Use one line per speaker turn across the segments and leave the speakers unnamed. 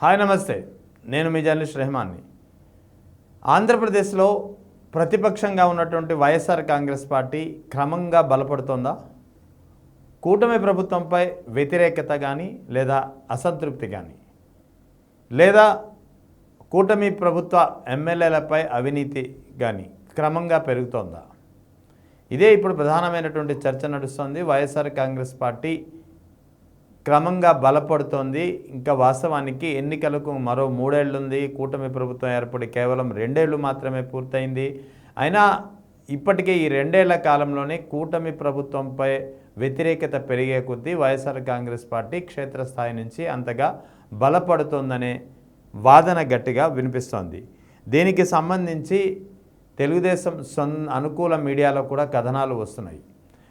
Hi నమస్తే, నేను మీ journalist రెహమాన్ని. ఆంధ్రప్రదేశ్లో ప్రతిపక్షంగా ఉన్నటువంటి వైఎస్ఆర్ కాంగ్రెస్ పార్టీ క్రమంగా బలపడుతోందా? కూటమి ప్రభుత్వంపై వ్యతిరేకత కానీ లేదా అసంతృప్తి కానీ, లేదా కూటమి ప్రభుత్వ ఎమ్మెల్యేలపై అవినీతి కానీ క్రమంగా పెరుగుతోందా? ఇదే ఇప్పుడు ప్రధానమైనటువంటి చర్చ నడుస్తోంది. వైఎస్ఆర్ కాంగ్రెస్ పార్టీ క్రమంగా బలపడుతోంది. ఇంకా వాస్తవానికి ఎన్నికలకు మరో 3 ఏళ్ళు ఉంది. కూటమి ప్రభుత్వం ఏర్పడి కేవలం 2 ఏళ్ళు మాత్రమే పూర్తయింది. అయినా ఇప్పటికే ఈ 2 ఏళ్ల కాలంలోనే కూటమి ప్రభుత్వంపై వ్యతిరేకత పెరిగే కొద్దీ వైఎస్ఆర్ కాంగ్రెస్ పార్టీ క్షేత్రస్థాయి నుంచి అంతగా బలపడుతోందనే వాదన గట్టిగా వినిపిస్తోంది. దీనికి సంబంధించి తెలుగుదేశం అనుకూల మీడియాలో కూడా కథనాలు వస్తున్నాయి.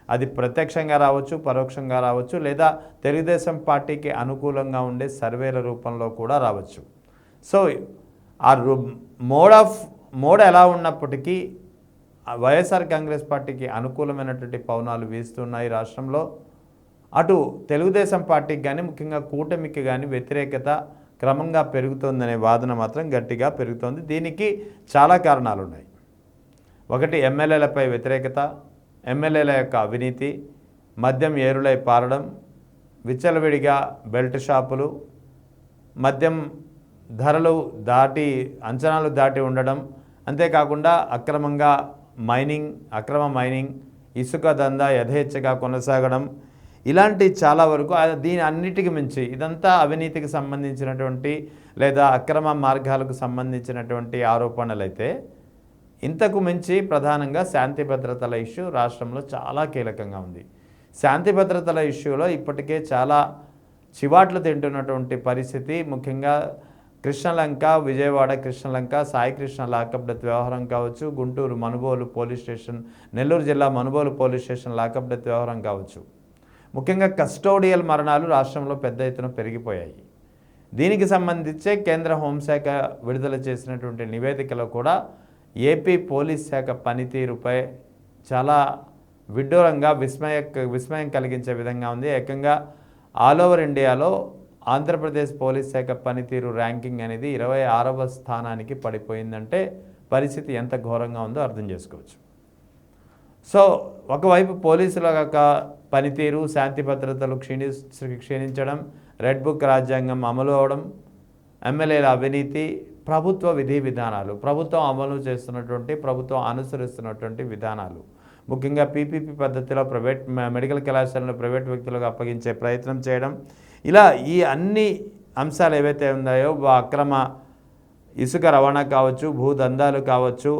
అది ప్రత్యక్షంగా రావచ్చు, పరోక్షంగా రావచ్చు, లేదా తెలుగుదేశం పార్టీకి అనుకూలంగా ఉండే సర్వేల రూపంలో కూడా రావచ్చు. సో ఆ మోడ్ ఎలా ఉన్నప్పటికీ వైఎస్ఆర్ కాంగ్రెస్ పార్టీకి అనుకూలమైనటువంటి పవనాలు వీస్తున్నాయి రాష్ట్రంలో. అటు తెలుగుదేశం పార్టీకి కానీ, ముఖ్యంగా కూటమికి కానీ వ్యతిరేకత క్రమంగా పెరుగుతోందనే వాదన మాత్రం గట్టిగా పెరుగుతోంది. దీనికి చాలా కారణాలు ఉన్నాయి. ఒకటి, ఎమ్మెల్యేలపై వ్యతిరేకత, ఎమ్మెల్యేల యొక్క అవినీతి, మద్యం ఏరులై పారడం, విచ్చలవిడిగా బెల్ట్ షాపులు, మద్యం ధరలు అంచనాలు దాటి ఉండడం, అంతేకాకుండా అక్రమ మైనింగ్, ఇసుక దందా యథేచ్ఛగా కొనసాగడం, ఇలాంటి చాలా వరకు దీని అన్నిటికి మించి ఇదంతా అవినీతికి సంబంధించినటువంటి లేదా అక్రమ మార్గాలకు సంబంధించినటువంటి ఆరోపణలైతే, ఇంతకు మించి ప్రధానంగా శాంతి భద్రతల ఇష్యూ రాష్ట్రంలో చాలా కీలకంగా ఉంది. శాంతి భద్రతల ఇష్యూలో ఇప్పటికే చాలా చివాట్లు తింటున్నటువంటి పరిస్థితి. ముఖ్యంగా కృష్ణలంక, విజయవాడ కృష్ణలంక, సాయి కృష్ణ లాకప్ డెత్ వ్యవహారం కావచ్చు, గుంటూరు మనుబోలు పోలీస్ స్టేషన్, నెల్లూరు జిల్లా Manubolu police station lockup death వ్యవహారం కావచ్చు. ముఖ్యంగా కస్టోడియల్ మరణాలు రాష్ట్రంలో పెద్ద ఎత్తున పెరిగిపోయాయి. దీనికి సంబంధించే కేంద్ర హోంశాఖ విడుదల చేసినటువంటి నివేదికలో కూడా ఏపీ పోలీస్ శాఖ పనితీరుపై చాలా విడ్డూరంగా విస్మయం కలిగించే విధంగా ఉంది. ఏకంగా ఆల్ ఓవర్ ఇండియాలో ఆంధ్రప్రదేశ్ పోలీస్ శాఖ పనితీరు ర్యాంకింగ్ అనేది 26వ స్థానానికి పడిపోయిందంటే పరిస్థితి ఎంత ఘోరంగా ఉందో అర్థం చేసుకోవచ్చు. సో ఒకవైపు పోలీసుల యొక్క పనితీరు, శాంతి భద్రతలు క్షీణించడం, రెడ్ బుక్ రాజ్యాంగం అమలు అవడం, ఎమ్మెల్యేల అవినీతి, ప్రభుత్వ విధి విధానాలు, ప్రభుత్వం అమలు చేస్తున్నటువంటి, ప్రభుత్వం అనుసరిస్తున్నటువంటి విధానాలు, ముఖ్యంగా పీపీపీ పద్ధతిలో ప్రైవేట్ మెడికల్ కళాశాలను ప్రైవేట్ వ్యక్తులకు అప్పగించే ప్రయత్నం చేయడం, ఇలా ఈ అన్ని అంశాలు ఏవైతే ఉన్నాయో, అక్రమ ఇసుక రవాణా కావచ్చు, భూదందాలు కావచ్చు,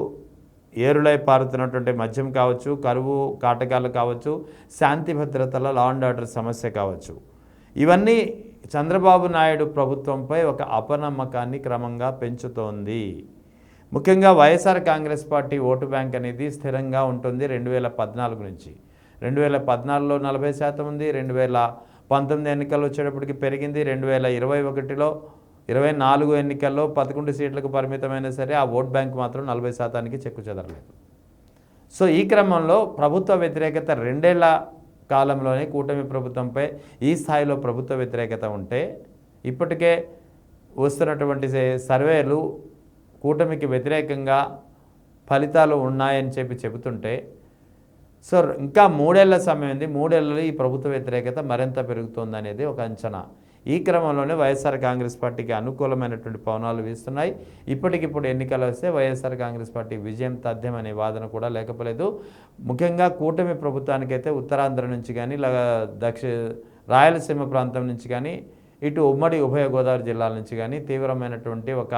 ఏరులై పారుతున్నటువంటి మద్యం కావచ్చు, కరువు కాటకాలు కావచ్చు, శాంతి భద్రతల లా అండ్ ఆర్డర్ సమస్య కావచ్చు, ఇవన్నీ చంద్రబాబు నాయుడు ప్రభుత్వంపై ఒక అపనమ్మకాన్ని క్రమంగా పెంచుతోంది. ముఖ్యంగా YSR Congress party vote bank అనేది స్థిరంగా ఉంటుంది 2014 నుంచి. 2014లో 40% ఉంది, 2019 ఎన్నికల్లో వచ్చేటప్పటికి పెరిగింది, 2021లో 24 ఎన్నికల్లో 11 సీట్లకు పరిమితమైనా సరే ఆ ఓట్ బ్యాంక్ మాత్రం 40%కి చెక్కు చెదరలేదు. సో ఈ క్రమంలో ప్రభుత్వ వ్యతిరేకత 2 ఏళ్ల కాలంలోనే కూటమి ప్రభుత్వంపై ఈ స్థాయిలో ప్రభుత్వ వ్యతిరేకత ఉంటే, ఇప్పటికే వస్తున్నటువంటి సర్వేలు కూటమికి వ్యతిరేకంగా ఫలితాలు ఉన్నాయని చెబుతుంటే, సో ఇంకా 3 ఏళ్ల సమయం ఉంది. 3 ఏళ్లలో ఈ ప్రభుత్వ వ్యతిరేకత మరింత పెరుగుతుందనేది ఒక అంచనా. ఈ క్రమంలోనే వైఎస్ఆర్ కాంగ్రెస్ పార్టీకి అనుకూలమైనటువంటి పవనాలు వీస్తున్నాయి. ఇప్పటికిప్పుడు ఎన్నికలు వస్తే వైఎస్ఆర్ కాంగ్రెస్ పార్టీ విజయం తథ్యమనే వాదన కూడా లేకపోలేదు. ముఖ్యంగా కూటమి ప్రభుత్వానికైతే ఉత్తరాంధ్ర నుంచి కానీ, రాయలసీమ ప్రాంతం నుంచి కానీ, ఇటు ఉభయ గోదావరి జిల్లాల నుంచి కానీ తీవ్రమైనటువంటి ఒక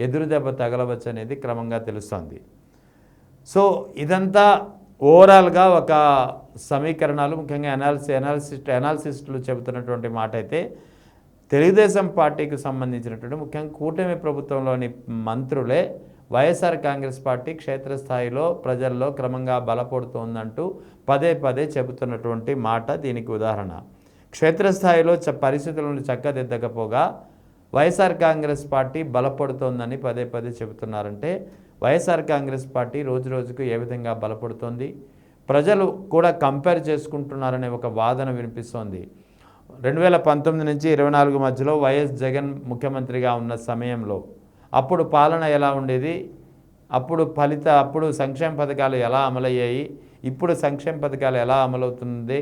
ఎదురుదెబ్బ తగలవచ్చు అనేది క్రమంగా తెలుస్తోంది. సో ఇదంతా ఓవరాల్గా ఒక సమీకరణాలు, ముఖ్యంగా అనాలిసిస్టులు చెబుతున్నటువంటి మాట అయితే, తెలుగుదేశం పార్టీకి సంబంధించినటువంటి ముఖ్యంగా కూటమి ప్రభుత్వంలోని మంత్రులే వైఎస్ఆర్ కాంగ్రెస్ పార్టీ క్షేత్రస్థాయిలో ప్రజల్లో క్రమంగా బలపడుతోందంటూ పదే చెబుతున్నటువంటి మాట దీనికి ఉదాహరణ. క్షేత్రస్థాయిలో పరిస్థితులను చక్కదిద్దకపోగా వైఎస్ఆర్ కాంగ్రెస్ పార్టీ బలపడుతోందని పదే చెబుతున్నారంటే, వైఎస్ఆర్ కాంగ్రెస్ పార్టీ రోజుకు ఏ విధంగా బలపడుతోంది, ప్రజలు కూడా కంపేర్ చేసుకుంటున్నారనే ఒక వాదన వినిపిస్తోంది. 2019 నుంచి 24 మధ్యలో వైఎస్ జగన్ ముఖ్యమంత్రిగా ఉన్న సమయంలో అప్పుడు పాలన ఎలా ఉండేది, అప్పుడు సంక్షేమ పథకాలు ఎలా అమలయ్యాయి, ఇప్పుడు సంక్షేమ పథకాలు ఎలా అమలవుతుంది,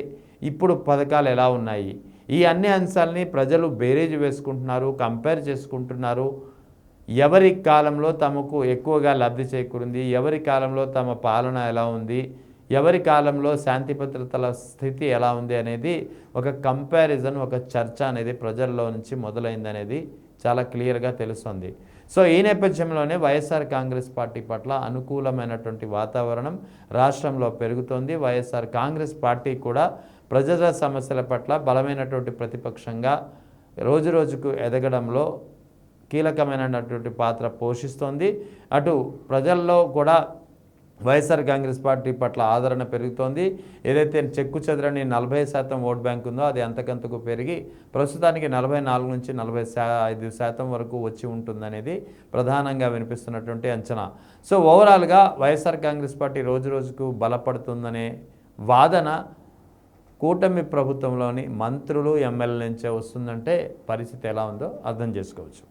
ఇప్పుడు పథకాలు ఎలా ఉన్నాయి, ఈ అన్ని అంశాలని ప్రజలు బేరీజు వేసుకుంటున్నారు, కంపేర్ చేసుకుంటున్నారు. ఎవరి కాలంలో తమకు ఎక్కువగా లబ్ధి చేకూరింది, ఎవరి కాలంలో తమ పాలన ఎలా ఉంది, ఎవరి కాలంలో శాంతి భద్రతల స్థితి ఎలా ఉంది అనేది ఒక కంపారిజన్, ఒక చర్చ అనేది ప్రజల్లో నుంచి మొదలైందనేది చాలా క్లియర్గా తెలుస్తుంది. సో ఈ నేపథ్యంలోనే వైఎస్ఆర్ కాంగ్రెస్ పార్టీ పట్ల అనుకూలమైనటువంటి వాతావరణం రాష్ట్రంలో పెరుగుతోంది. వైఎస్ఆర్ కాంగ్రెస్ పార్టీ కూడా ప్రజల సమస్యల పట్ల బలమైనటువంటి ప్రతిపక్షంగా రోజురోజుకు ఎదగడంలో కీలకమైనటువంటి పాత్ర పోషిస్తోంది. అటు ప్రజల్లో కూడా వైఎస్ఆర్ కాంగ్రెస్ పార్టీ పట్ల ఆదరణ పెరుగుతోంది. ఏదైతే చెక్కు చెదరని 40% ఓట్ బ్యాంక్ ఉందో అది అంతకంతకు పెరిగి ప్రస్తుతానికి 44 నుంచి 45% వరకు వచ్చి ఉంటుందనేది ప్రధానంగా వినిపిస్తున్నటువంటి అంచనా. సో ఓవరాల్గా వైఎస్ఆర్ కాంగ్రెస్ పార్టీ రోజురోజుకు బలపడుతుందనే వాదన కూటమి ప్రభుత్వంలోని మంత్రులు, ఎమ్మెల్యేల నుంచే వస్తుందంటే పరిస్థితి ఎలా ఉందో అర్థం చేసుకోవచ్చు.